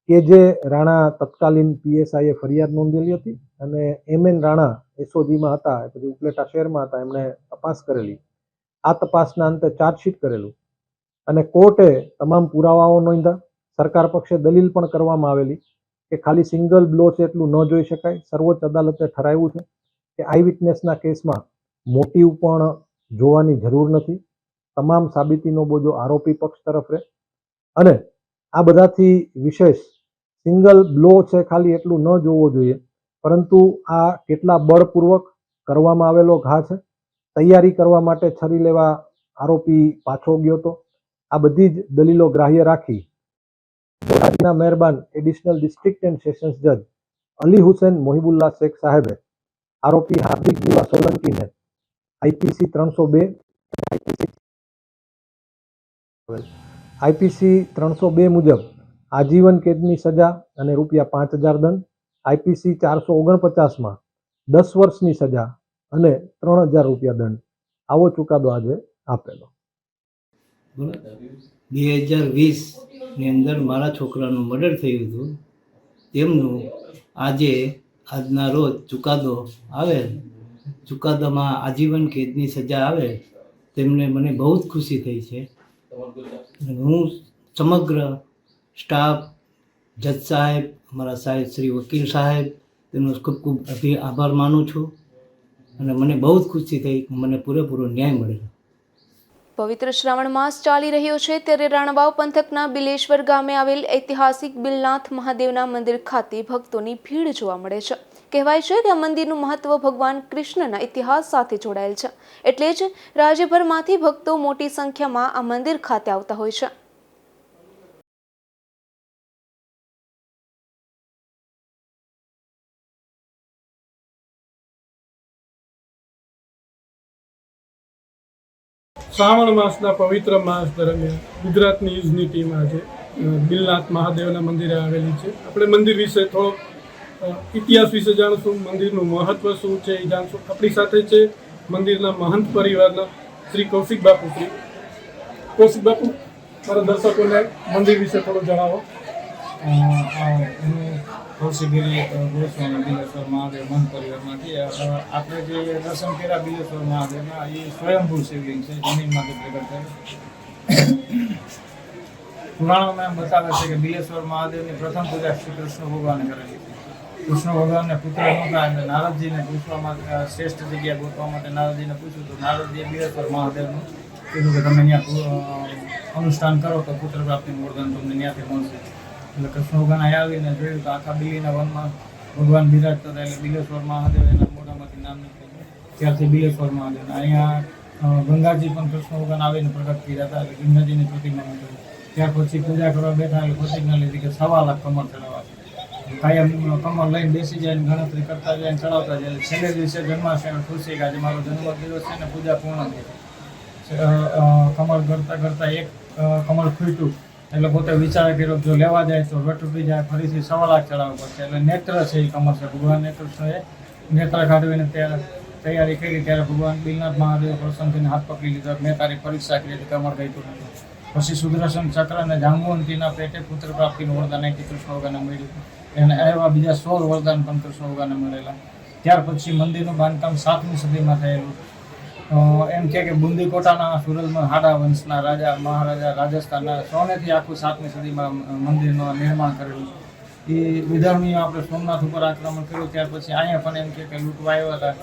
કે જે રાણા તત્કાલીન પીએસઆઈએ ફરિયાદ નોંધેલી હતી અને એમએન રાણા એસઓજીમાં હતા, પછી ઉપલેટા શહેરમાં હતા, એમણે તપાસ કરેલી. આ તપાસના અંતે ચાર્જશીટ કરેલું અને કોર્ટે તમામ પુરાવાઓ નોંધ્યા. સરકાર પક્ષે દલીલ પણ કરવામાં આવેલી કે ખાલી સિંગલ બ્લો છે એટલું ન જોઈ શકાય. સર્વોચ્ચ અદાલતે ઠરાવ્યું છે કે આઈ વિટનેસના કેસમાં મોટિવ પણ જોવાની જરૂર નથી. તમામ સાબિતીનો બોજો આરોપી પક્ષ તરફ રહે અને આ બધાથી વિશેષ સિંગલ બ્લો છે ખાલી એટલું ન જોવો જોઈએ, પરંતુ આ કેટલા બળપૂર્વક કરવામાં આવેલો ઘા છે. તૈયારી કરવા માટે છરી લેવા આરોપી પાછો ગયો હતો. આ બધી જ દલીલો ગ્રાહ્ય રાખી ધોરાજીના મહેરબાન એડિશનલ ડિસ્ટ્રિક્ટ એન્ડ સેશન્સ જજ અલી હુસેન મોહિબુલ્લા શેખ સાહેબે આરોપી હાર્દિક દીવા સોલંકીને આઈપીસી 302 મુજબ આજીવન કેદની સજા અને ₹5000 દંડ, આઈપીસી 449માં 10 વર્ષની સજા અને ₹3000 દંડ, આવો ચુકાદો આજે આપેલો. 2020ની અંદર મારા છોકરાનું મર્ડર થયું હતું. તેમનું આજના રોજ ચુકાદો આવેલ. ચુકાદામાં આજીવન કેદની સજા આવે તેમને મને બહુ જ ખુશી થઈ છે. હું સમગ્ર સ્ટાફ, જજ સાહેબ, અમારા સાહેબ શ્રી વકીલ સાહેબ, તેમનો ખૂબ ખૂબ આભાર માનું છું અને મને બહુ જ ખુશી થઈ. મને પૂરેપૂરો ન્યાય મળેલો. પવિત્ર શ્રાવણ માસ ચાલી રહ્યો છે ત્યારે રાણાવાવ પંથકના બિલેશ્વર ગામે આવેલ ઐતિહાસિક બિલનાથ મહાદેવના મંદિર ખાતે ભક્તોની ભીડ જોવા મળે છે. કહેવાય છે કે આ મંદિરનું મહત્વ ભગવાન કૃષ્ણના ઇતિહાસ સાથે જોડાયેલ છે, એટલે જ રાજ્યભરમાંથી ભક્તો મોટી સંખ્યામાં આ મંદિર ખાતે આવતા હોય છે. શ્રાવણ માસના પવિત્ર માસ દરમિયાન ગુજરાત ન્યૂઝની ટીમ આજે બિલનાથ મહાદેવના મંદિરે આવેલી છે. આપણે મંદિર વિશે થોડો ઇતિહાસ વિશે જાણશું, મંદિરનું મહત્વ શું છે એ જાણશું. આપણી સાથે છે મંદિરના મહંત પરિવારના શ્રી કૌશિક બાપુ. કૌશિક બાપુ, મારા દર્શકોને મંદિર વિશે થોડું જણાવો. કૌશિકગીરી ગોસ્વામી બિલેશ્વર મહાદેવ મહંત પરિવારમાંથી આપણે જે દર્શન કર્યા બિલેશ્વર મહાદેવના, એ સ્વયંભૂ શિવલિંગ છે, જમીનમાંથી પ્રગટ થયેલ. પુરાણોમાં એમ બતાવે છે કે બિલેશ્વર મહાદેવની પ્રથમ પૂજા શ્રી કૃષ્ણ ભગવાને કરેલી હતી. કૃષ્ણ ભગવાનને પુત્ર નહોતા એટલે નારદજીને પૂછવા માટે, શ્રેષ્ઠ જગ્યા ગોતવા માટે નારદજીને પૂછ્યું તો નારદજીએ બિલેશ્વર મહાદેવનું કીધું કે તમે ત્યાં અનુષ્ઠાન કરો તો પુત્ર પ્રાપ્તિનું વરદાન તમને ત્યાંથી મળશે. એટલે કૃષ્ણ ભગવાન આવીને જોયું તો આખા બિલીના વનમાં ભગવાન બિરાજતા હતા, એટલે બિલેશ્વર મહાદેવ એના મોઢામાંથી નામ નીકળ્યું. ત્યારથી બિલેશ્વર મહાદેવ. અહીંયા ગંગાજી પણ કૃષ્ણ ભગવાન આવીને પ્રગટ કર્યા હતા, એટલે ગંગાજીની પ્રતિમા મૂકી. ત્યાર પછી પૂજા કરવા બેઠા એટલે પ્રતિજ્ઞા લીધી કે 1.25 લાખ કમર ચડાવવા. કાયમ કમર લઈને બેસી જાય ને ગણતરી કરતા જાય, ચડાવતા જાય. છેલ્લે દિવસે જન્માષ્ટમી ખુશી કે આજે મારો જન્મદિવસ છે ને પૂજા પૂર્ણ થઈ. કમર કરતા એક કમર ખૂટ્યું એટલે પોતે વિચાર કર્યો જો લેવા જાય તો રટ ઉઠી જાય, ફરીથી 1.25 લાખ ચડાવવા પડશે. એટલે નેત્ર છે એ કમર છે. ભગવાન કૃષ્ણએ નેત્ર કાઢવીને તૈયારી કરી ત્યારે ભગવાન બિલનાથ મહાદેવ પ્રસન્ન થઈને હાથ પકડી લીધા. મેં તારી પરીક્ષા કરી હતી, કમર ગઈ નથી. પછી સુદર્શન ચક્ર અને જાંબુવંતીના પેટે પુત્ર પ્રાપ્તિનું વરદાન અહીંથી કૃષ્ણ ભગવાનને મળ્યું. એને એવા બીજા 16 વરદાન પણ કૃષ્ણ ભગવાનને મળેલા. ત્યાર પછી મંદિરનું બાંધકામ 7મી સદીમાં થયેલું. એમ કે બુંદીકોટાના સુરલમાં હાડા વંશના રાજા મહારાજા રાજસ્થાનના સોનેથી આખું 7મી સદીમાં મંદિરનું નિર્માણ કરેલું. એ વિધર્મીઓ આપણે સોમનાથ ઉપર આક્રમણ કર્યું ત્યાર પછી અહીંયા પણ એમ કે લૂંટવા આવ્યા હતા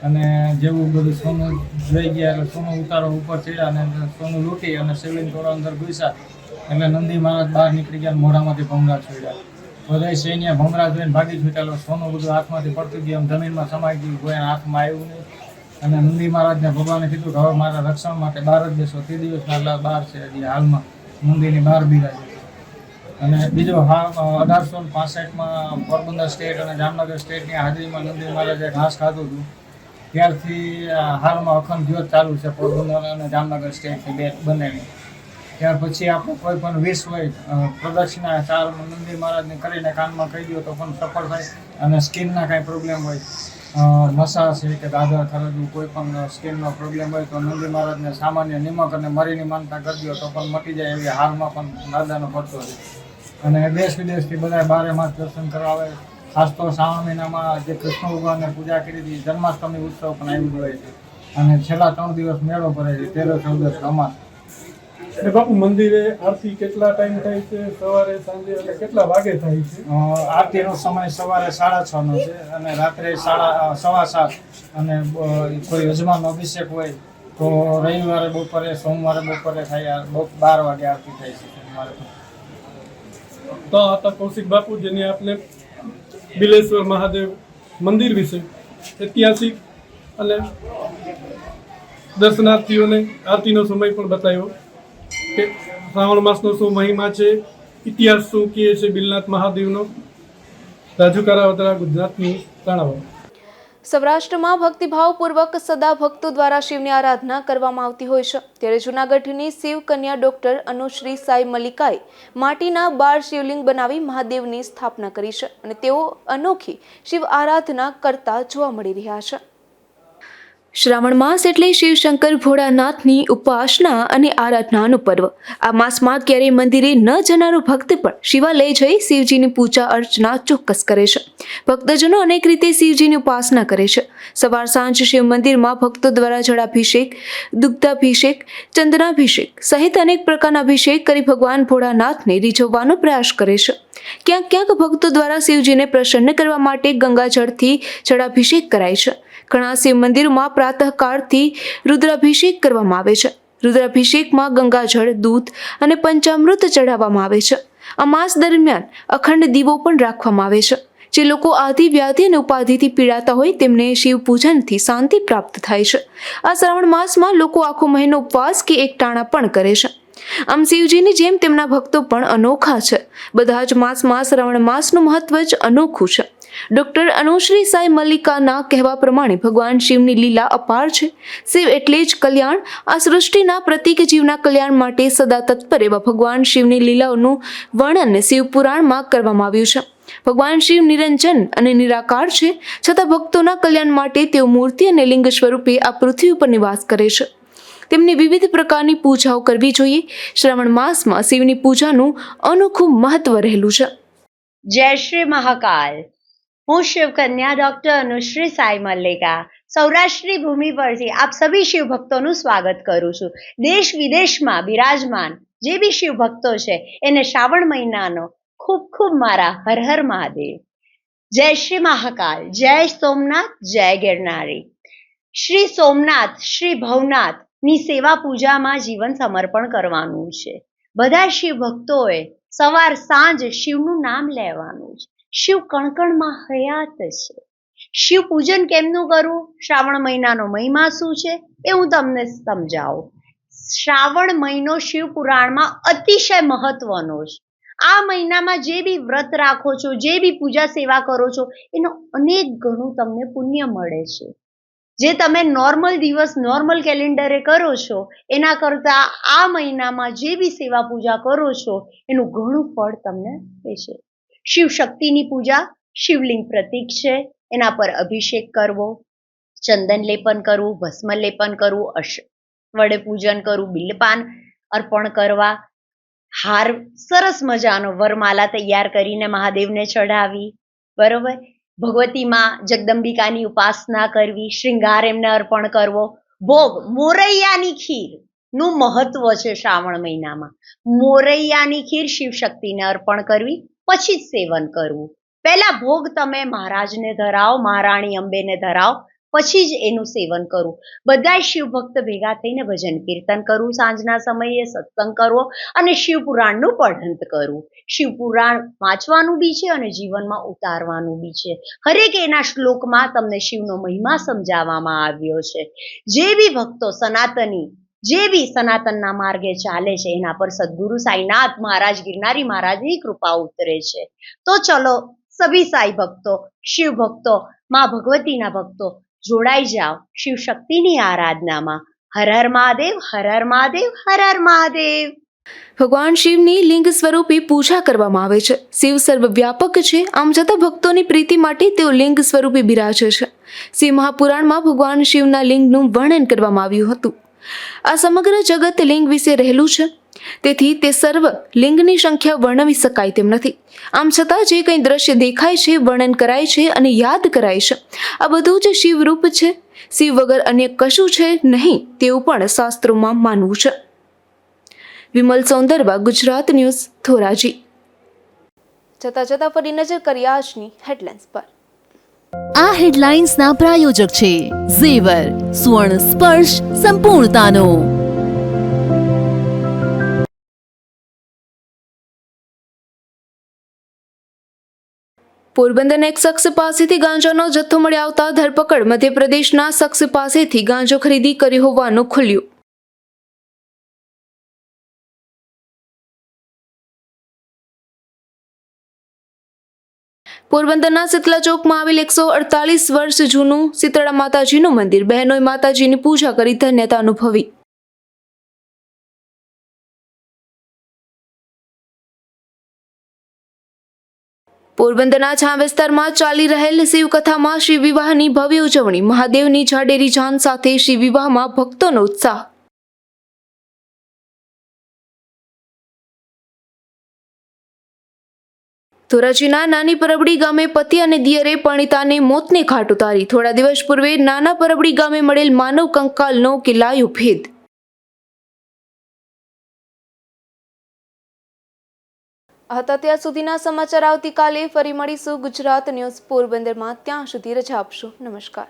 અને જેવું બધું સોનું લઈ ગયા એટલે સોનું ઉતારો ઉપર ચડ્યા અને સોનું લૂંટી અને શિવલિંગ થોડા અંદર ઘૂસ્યા એટલે નંદી મહારાજ બહાર નીકળી ગયા, મોઢામાંથી ભમરા છોડ્યા. બધા સૈન્ય ભમરા જોઈને ભાગી છૂટેલો. સોનું બધું હાથમાંથી પડતું ગયું, જમીનમાં સમાઈ ગયું, કોઈના હાથમાં આવ્યું નહીં. અને નંદી મહારાજને ભગવાને કીધું કે હવે મારા રક્ષણ માટે બહાર જ બેસો. તે દિવસના બહાર છે, હજી હાલમાં મંદિરની બહાર બિરાજે. અને બીજો 1865માં પોરબંદર સ્ટેટ અને જામનગર સ્ટેટની હાજરીમાં નંદી મહારાજે ઘાસ ખાધું હતું ત્યારથી હાલમાં અખંડ જ્યોત ચાલુ છે પોરબંદર અને જામનગર સ્ટેટથી બંનેની. ત્યાર પછી આપણે કોઈ પણ વિશ હોય પ્રદક્ષિણા 4 નંદી મહારાજને કરીને કાનમાં કહી દો તો પણ સફળ થાય. અને સ્કિનના કાંઈ પ્રોબ્લેમ હોય, મસાજ છે કે દાદર ખરજવું, કોઈ પણ સ્કિનનો પ્રોબ્લેમ હોય તો નંદી મહારાજને સામાન્ય નિમક અને મરીની માનતા કરી દો તો પણ મટી જાય એવી હાલમાં પણ દાદાનો ભક્તો છે. અને દેશ વિદેશથી બધા 12 માસ દર્શન કરવા આવે. ખાસ તો શ્રાવણ મહિનામાં જે કૃષ્ણ ભગવાનને પૂજા કરી હતી, જન્માષ્ટમી ઉત્સવ પણ આવી હોય છે. અને છેલ્લા 3 દિવસ મેળો ભરે છે, 13, 14 અમાસ. અને બાપુ મંદિરે આરતી કેટલા ટાઈમ થાય છે? સવારે, સાંજે અને કેટલા વાગે થાય છે? આરતીનો સમય સવારે 6:30 નો છે અને રાત્રે 7:15. અને કોઈ યજમાનનો અભિષેક હોય તો રવિવારે બપોરે, સોમવારે બપોરે થાય. 12 વાગે આરતી થાય છે મારે. તો આ હતા કૌશિક બાપુ, જેની આપને બિલેશ્વર મહાદેવ મંદિર વિશે ઐતિહાસિક અને દર્શનાર્થીઓને આરતીનો સમય પણ બતાવ્યો કે શ્રાવણ માસનો શું મહિમા છે, ઇતિહાસ શું કહે છે બિલનાથ મહાદેવનો. રાજુ કારાવતરા, ગુજરાત ન્યૂઝ, તાણાવાડા. સૌરાષ્ટ્રમાં ભક્તિભાવપૂર્વક સદા ભક્તો દ્વારા શિવની આરાધના કરવામાં આવતી હોય છે. ત્યારે જૂનાગઢની શિવ કન્યા ડોક્ટર અનુશ્રી સાઈ મલ્લિકાએ માટીના 12 શિવલિંગ બનાવી મહાદેવની સ્થાપના કરી છે અને તેઓ અનોખી શિવ આરાધના કરતા જોવા મળી રહ્યા છે. શ્રાવણ માસ એટલે શિવશંકર ભોળાનાથની ઉપાસના અને આરાધનાનું પર્વ. આ માસમાં ક્યારેય મંદિરે ન જનારો ભક્ત પણ શિવાલય જઈ શિવજીની પૂજા અર્ચના ચોક્કસ કરે છે. ભક્તજનો અનેક રીતે શિવજીની ઉપાસના કરે છે. સવાર સાંજ શિવ મંદિરમાં ભક્તો દ્વારા જળાભિષેક, દુગ્ધાભિષેક, ચંદનાભિષેક સહિત અનેક પ્રકારના અભિષેક કરી ભગવાન ભોળાનાથને રીઝવવાનો પ્રયાસ કરે છે. ક્યાંક ક્યાંક ભક્તો દ્વારા શિવજીને પ્રસન્ન કરવા માટે ગંગાજળથી જળાભિષેક કરાય છે. ઘણા શિવ મંદિરોમાં પ્રાતઃકાળથી રુદ્રાભિષેક કરવામાં આવે છે. રુદ્રાભિષેકમાં ગંગાજળ, દૂધ અને પંચામૃત ચઢાવવામાં આવે છે. આ માસ દરમિયાન અખંડ દીવો પણ રાખવામાં આવે છે. જે લોકો આદિ વ્યાધિ અને ઉપાધિથી પીડાતા હોય તેમને શિવ પૂજનથી શાંતિ પ્રાપ્ત થાય છે. આ શ્રાવણ માસમાં લોકો આખો મહિનો ઉપવાસ કે એકટાણા પણ કરે છે. આમ શિવજીની જેમ તેમના ભક્તો પણ અનોખા છે. બધા જ માસમાં શ્રાવણ માસનું મહત્વ જ અનોખું છે. ડોક્ટર અનુશ્રી સાઈ મલ્લિકાના કહેવા પ્રમાણે ભગવાન શિવની લીલા અપાર છે. શિવ એટલે જ કલ્યાણ. આ સૃષ્ટિના પ્રતીક જીવના કલ્યાણ માટે સદા તત્પર એવા ભગવાન શિવની લીલાઓનું વર્ણન શિવ પુરાણમાં કરવામાં આવ્યું છે. ભગવાન શિવ નિરંજન અને નિરાકાર છે, છતાં ભક્તોના કલ્યાણ માટે તેઓ મૂર્તિ અને લિંગ સ્વરૂપે આ પૃથ્વી ઉપર નિવાસ કરે છે. તેમની વિવિધ પ્રકારની પૂજાઓ કરવી જોઈએ. શ્રાવણ માસમાં શિવની પૂજાનું અનોખું મહત્વ રહેલું છે. જય શ્રી મહાકાલ. હું શિવ કન્યા ડોક્ટર અનુશ્રી સાઈ મલ્લિકા સૌરાષ્ટ્રની ભૂમિ પરથી આપ સભી શિવ ભક્તોનું સ્વાગત કરું છું. દેશ વિદેશમાં બિરાજમાન જે બી શિવ ભક્તો છે એને શ્રાવણ મહિનાનો ખૂબ ખૂબ મારા હર હર મહાદેવ. જય શ્રી મહાકાલ, જય સોમનાથ, જય ગિરનારી. શ્રી સોમનાથ, શ્રી ભવનાથ ની સેવા પૂજામાં જીવન સમર્પણ કરવાનું છે. બધા શિવ ભક્તોએ સવાર સાંજ શિવનું નામ લેવાનું છે. શિવ કણકણમાં હયાત છે. શિવ પૂજન કેમનું કરવું, શ્રાવણ મહિનાનો મહિમા શું છે એ હું તમને સમજાવું. શ્રાવણ મહિનો શિવ પુરાણમાં અતિશય મહત્વનો છે. આ મહિનામાં જે બી વ્રત રાખો છો, જે બી પૂજા સેવા કરો છો, એનો અનેક ગણું તમને પુણ્ય મળે છે. જે તમે નોર્મલ દિવસ નોર્મલ કેલેન્ડરે કરો છો એના કરતાં આ મહિનામાં જે બી સેવા પૂજા કરો છો એનું ઘણું ફળ તમને મળે છે. શિવ શક્તિની પૂજા, શિવલિંગ પ્રતીક છે, એના પર અભિષેક કરવો, ચંદન લેપન કરવું, ભસ્મ લેપન કરવું, વડે પૂજન કરવું, બિલ્લપાન અર્પણ કરવા, હાર સરસ મજાનો વરમાલા તૈયાર કરીને મહાદેવને ચઢાવી, બરોબર. ભગવતીમાં જગદંબિકાની ઉપાસના કરવી, શ્રૃંગાર એમને અર્પણ કરવો, ભોગ મોરૈયાની ખીર નું મહત્વ છે. શ્રાવણ મહિનામાં મોરૈયાની ખીર શિવ શક્તિને અર્પણ કરવી, પછી જ સેવન કરવું. પહેલા ભોગ તમે મહારાજને ધરાવો, મહારાણી અંબેને ધરાવો, પછી જ એનું સેવન કરવું. બધા શિવ ભક્ત ભેગા થઈને ભજન કીર્તન કરવું, સાંજના સમયે સત્સંગ કરવો અને શિવ પુરાણનું પઠન કરવું. શિવ પુરાણ વાંચવાનું બી છે અને જીવનમાં ઉતારવાનું બી છે. હરેક એના શ્લોકમાં તમને શિવનો મહિમા સમજાવવામાં આવ્યો છે. જે બી ભક્તો સનાતની જે બી સનાતનના માર્ગે ચાલે છે એના પર સદગુરુ સાઈનાથ મહારાજ ગિરનારી મહારાજની કૃપા ઉતરે છે. તો ચલો સભી સાઈ ભક્તો, શિવ ભક્તો, માં ભગવતીના ભક્તો જોડાઈ જાઓ શિવ શક્તિની આરાધનામાં. હર હર મહાદેવ, હર હર મહાદેવ, હર હર મહાદેવ. ભગવાન શિવની લિંગ સ્વરૂપે પૂજા કરવામાં આવે છે. શિવ સર્વવ્યાપક છે, આમ છતાં ભક્તોની પ્રીતિ માટે તેઓ લિંગ સ્વરૂપે બિરાજે છે. શિવ મહાપુરાણમાં ભગવાન શિવના લિંગનું વર્ણન કરવામાં આવ્યું હતું. આ સમગ્ર જગત લિંગ વિશે રહેલું છે, તેથી તે સર્વ લિંગની સંખ્યા વર્ણવી શકાય તેમ નથી. આમ છતાં જે કંઈ દ્રશ્ય દેખાય છે, વર્ણન કરાય છે અને યાદ કરાય છે, આ બધું જ શિવરૂપ છે. શિવ વગર અન્ય કશું છે નહીં તેવું પણ શાસ્ત્રોમાં માનવું છે. વિમલ સૌંદરવા, ગુજરાત ન્યૂઝ, ધોરાજી. જતા ફરી નજર કરીએ આજની હેડલાઇન્સ પર. આ હેડલાઇન્સના પ્રાયોજક છે ઝેવર, સુવર્ણ સ્પર્શ સંપૂર્ણતાનો. પોરબંદરના એક શખ્સ પાસેથી ગાંજાનો જથ્થો મળી આવતા ધરપકડ. મધ્યપ્રદેશના શખ્સ પાસેથી ગાંજો ખરીદી કરી હોવાનું ખુલ્યું. પોરબંદરના શીતલા ચોકમાં આવેલ 148 વર્ષ જૂનું શીતળા માતાજીનું મંદિર. બહેનોએ માતાજીની પૂજા કરી ધન્યતા અનુભવી. પોરબંદરના છા વિસ્તારમાં ચાલી રહેલ શિવકથામાં શિવ વિવાહની ભવ્ય ઉજવણી. મહાદેવની જાડેરી જાન સાથે શિવ વિવાહમાં ભક્તોનો ઉત્સાહ. ધોરાજીના નાની પરબડી ગામે પતિ અને દિયરે પરણિતાને મોતને ઘાટ ઉતારી. થોડા દિવસ પૂર્વે નાના પરબડી ગામે મળેલ માનવ કંકાલનો કિલ્લાયો ભેદ. હતા ત્યાં સુધીના સમાચાર. આવતીકાલે ફરી મળીશું ગુજરાત ન્યૂઝ પોરબંદરમાં. ત્યાં સુધી રજા આપશો. નમસ્કાર.